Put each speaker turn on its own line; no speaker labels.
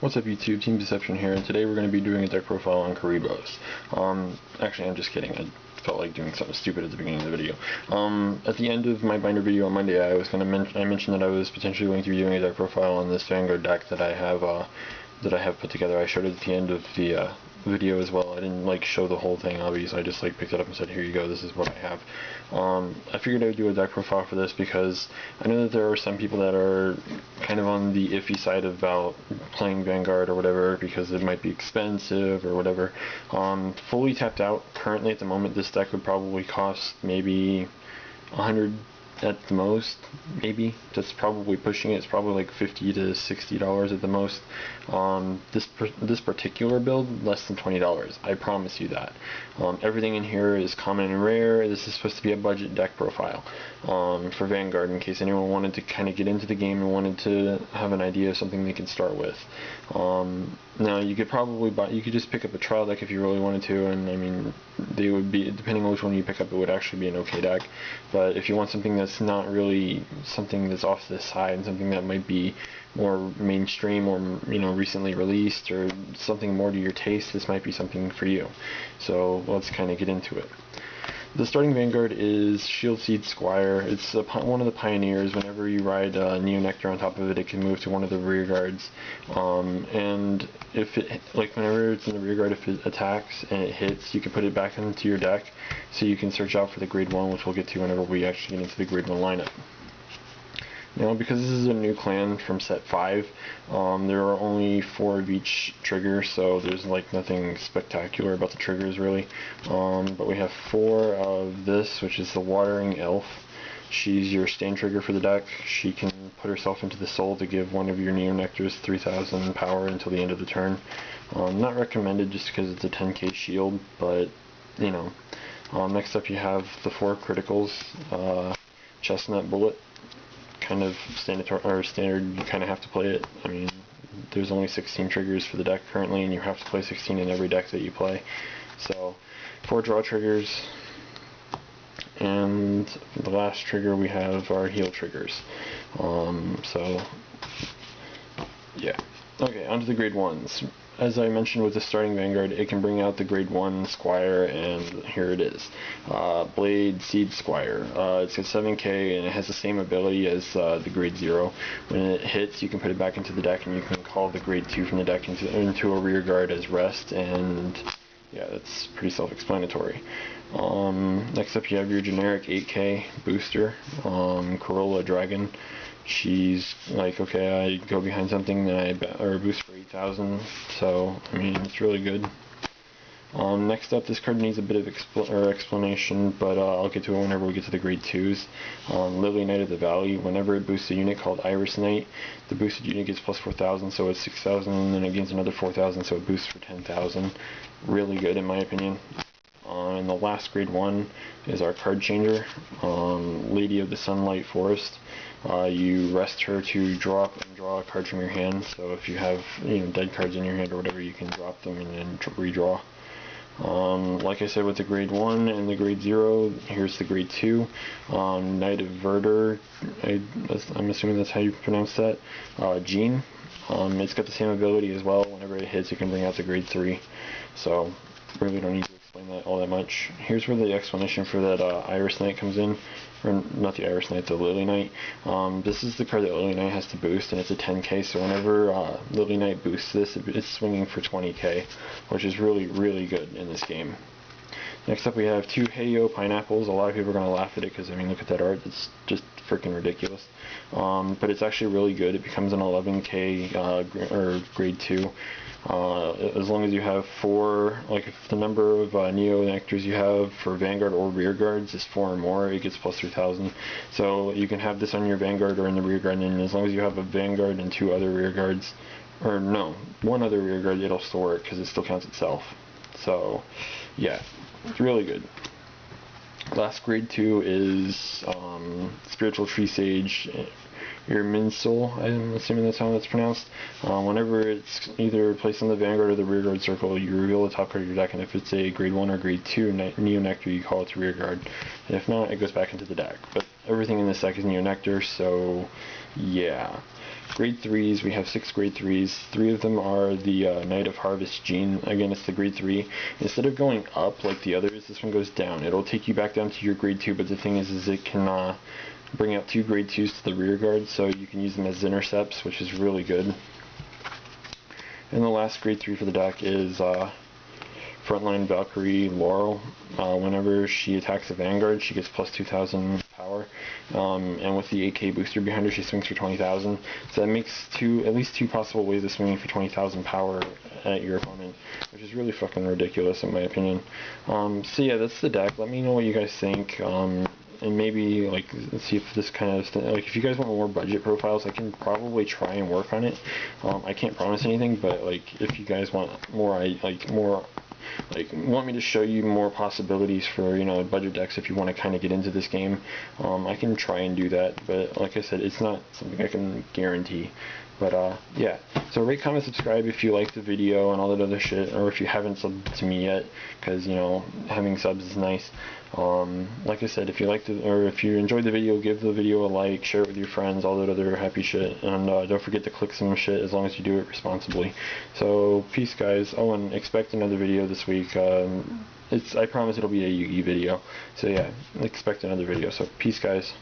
What's up YouTube, Team Deception here, and today we're going to be doing a deck profile on Karibos. Actually I'm just kidding, I felt like doing something stupid at the beginning of the video. At the end of my binder video on Monday, I mentioned that I was potentially going to be doing a deck profile on this Vanguard deck that I have put together. I showed it at the end of the video as well. I didn't like show the whole thing obviously, I just like picked it up and said, here you go, this is what I have. I figured I would do a deck profile for this because I know that there are some people that are kind of on the iffy side about playing Vanguard or whatever because it might be expensive or whatever. Fully tapped out currently at the moment, this deck would probably cost maybe 100 at the most, maybe. That's probably pushing it. It's probably like $50 to $60 at the most. This particular build, less than $20. I promise you that. Everything in here is common and rare. This is supposed to be a budget deck profile for Vanguard, in case anyone wanted to kind of get into the game and wanted to have an idea of something they can start with. Now you could probably you could just pick up a trial deck if you really wanted to, and I mean they would be, depending on which one you pick up, it would actually be an okay deck. But if you want something that's not really something that's off to the side and something that might be more mainstream or recently released or something more to your taste, this might be something for you. So let's kind of get into it. The starting Vanguard is Shield Seed Squire. It's one of the pioneers. Whenever you ride Nectar on top of it, it can move to one of the rear guards. And if it, whenever it's in the rear guard, if it attacks and it hits, you can put it back into your deck. So you can search out for the grade 1, which we'll get to whenever we actually get into the grade 1 lineup. Now, because this is a new clan from set 5, there are only 4 of each trigger, so there's like nothing spectacular about the triggers really. But we have 4 of this, which is the Watering Elf. She's your stand trigger for the deck. She can put herself into the soul to give one of your Nectars 3000 power until the end of the turn. Not recommended just because it's a 10k shield, but you know. Next up you have the 4 criticals. Chestnut Bullet. Kind of standard, you kind of have to play it. I mean, there's only 16 triggers for the deck currently, and you have to play 16 in every deck that you play. So 4 draw triggers, and the last trigger we have are heal triggers. So yeah. Okay, onto the grade 1s. As I mentioned with the starting Vanguard, it can bring out the grade 1 Squire, and here it is. Blade Seed Squire. It's got 7k, and it has the same ability as the grade 0. When it hits, you can put it back into the deck, and you can call the grade 2 from the deck into a rear guard as rest, and yeah, that's pretty self-explanatory. Next up you have your generic 8k booster, Corolla Dragon. She's like, okay, I go behind something and I boost for 8,000, so I mean it's really good. Next up, this card needs a bit of explanation, but I'll get to it whenever we get to the grade 2s. Lily Knight of the Valley. Whenever it boosts a unit called Iris Knight, the boosted unit gets plus 4,000, so it's 6,000, and then it gains another 4,000, so it boosts for 10,000. Really good in my opinion. And the last grade 1 is our card changer, Lady of the Sunlight Forest. You rest her to drop and draw a card from your hand, so if you have dead cards in your hand or whatever, you can drop them and then redraw. Like I said with the grade 1 and the grade 0, here's the grade 2. Knight of Verdure, I'm assuming that's how you pronounce that. Jean. It's got the same ability as well. Whenever it hits, it can bring out the grade 3. So really don't need to explain that all that much. Here's where the explanation for that Iris Knight comes in. Or not the Iris Knight, the Lily Knight. This is the card that Lily Knight has to boost, and it's a 10k, so whenever Lily Knight boosts this, it's swinging for 20k, which is really, really good in this game. Next up we have 2 Heyo Pineapples. A lot of people are going to laugh at it because, I mean, look at that art, it's just freaking ridiculous. But it's actually really good. It becomes an 11k or grade 2. As long as you have 4, like if the number of Nectars you have for Vanguard or rear guards is 4 or more, it gets plus 3,000. So you can have this on your Vanguard or in the rear guard, and as long as you have a Vanguard and 2 other rear guards, or no, 1 other rear guard, it'll still work because it still counts itself. So yeah, it's really good. Last grade 2 is Spiritual Tree Sage, your Minsoul, I'm assuming that's how that's pronounced. Whenever it's either placed on the Vanguard or the rear guard circle, you reveal the top card of your deck, and if it's a grade 1 or grade 2 Nectar, you call it to rear guard. And if not, it goes back into the deck. But everything in this deck is Nectar, so yeah. Grade 3s, we have 6 grade 3s. 3 of them are the Knight of Harvest Gene. Again, it's the grade 3. Instead of going up like the others, this one goes down. It'll take you back down to your grade 2, but the thing is it can bring out 2 grade 2s to the rear guard, so you can use them as intercepts, which is really good. And the last grade 3 for the deck is Frontline Valkyrie Laurel. Whenever she attacks a Vanguard, she gets plus 2,000 power, and with the 8k booster behind her, she swings for 20,000. So that makes at least two possible ways of swinging for 20,000 power at your opponent, which is really fucking ridiculous in my opinion. So yeah, that's the deck. Let me know what you guys think. And maybe like let's see if this kind of like if you guys want more budget profiles, I can probably try and work on it. I can't promise anything, but like if you guys want more, want me to show you more possibilities for, you know, budget decks if you want to kind of get into this game, I can try and do that. But like I said, it's not something I can guarantee. But yeah, so rate, comment, subscribe if you like the video and all that other shit, or if you haven't subbed to me yet, because, you know, having subs is nice. Like I said, if you liked it, or if you enjoyed the video, give the video a like, share it with your friends, all that other happy shit, and don't forget to click some shit as long as you do it responsibly. So peace, guys. Oh, and expect another video this week. I promise it'll be a Yugi video. So yeah, expect another video. So peace, guys.